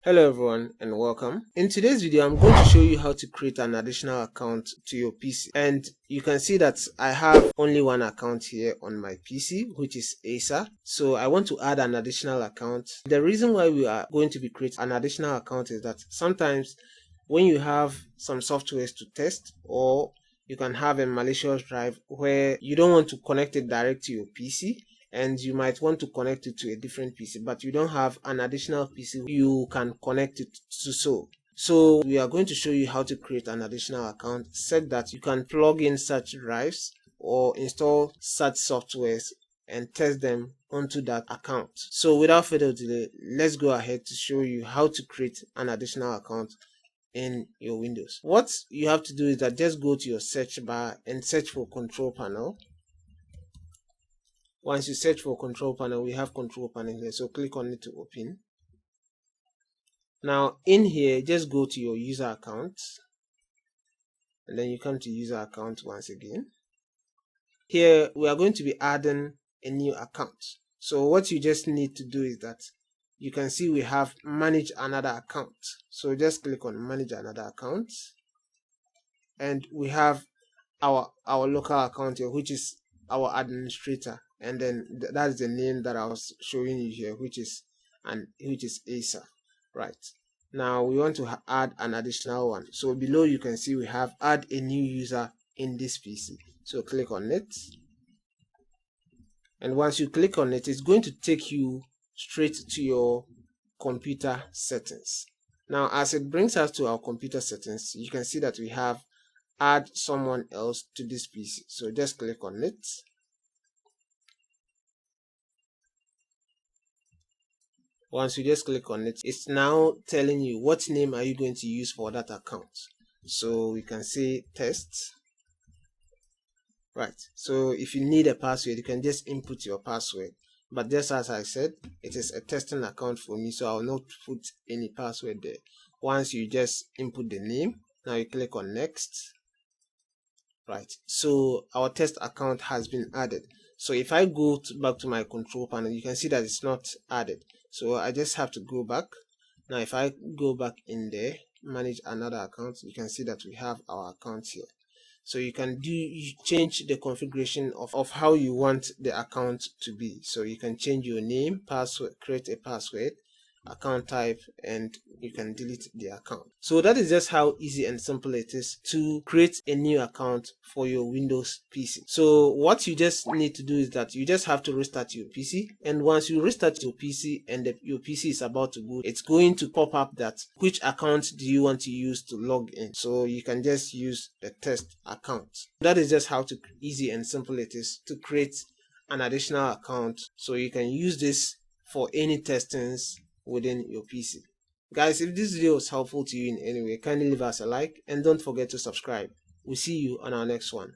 Hello everyone and welcome. In today's video, I'm going to show you how to create an additional account to your PC. And you can see that I have only one account here on my PC, which is Acer. So I want to add an additional account. The reason why we are going to be creating an additional account is that sometimes when you have some softwares to test, or you can have a malicious drive where you don't want to connect it direct to your PC, and you might want to connect it to a different PC, but you don't have an additional PC you can connect it to. So we are going to show you how to create an additional account, set that you can plug in such drives or install such softwares and test them onto that account. So without further delay, let's go ahead to show you how to create an additional account in your Windows. What you have to do is that just go to your search bar and search for control panel. Once you search for control panel, we have control panel here, so click on it to open. Now in here, just go to your user account and then you come to user account once again. Here we are going to be adding a new account. So what you just need to do is that you can see we have manage another account. So just click on manage another account and we have our local account here, which is our administrator, and then that's the name that I was showing you here, which is Acer. Right, now we want to add an additional one. So below you can see we have add a new user in this PC. So click on it, and once you click on it, it's going to take you straight to your computer settings. Now as it brings us to our computer settings, you can see that we have add someone else to this PC. So just click on it. Once you just click on it, it's now telling you what name are you going to use for that account. So we can say test. Right, so if you need a password, you can just input your password. But just as I said, it is a testing account for me, so I will not put any password there. Once you just input the name, now you click on next. Right, so our test account has been added. So if I go back to my control panel, you can see that it's not added. So I just have to go back. Now if I go back in there, manage another account, you can see that we have our account here. So you can change the configuration of how you want the account to be. So you can change your name, password, create a password, account type, and you can delete the account. So that is just how easy and simple it is to create a new account for your Windows PC. So what you just need to do is that you just have to restart your PC, and once you restart your PC and your PC is about to boot, it's going to pop up that which account do you want to use to log in. So you can just use the test account. That is just how easy and simple it is to create an additional account, so you can use this for any testings within your PC. Guys, if this video was helpful to you in any way, kindly leave us a like and don't forget to subscribe. We'll see you on our next one.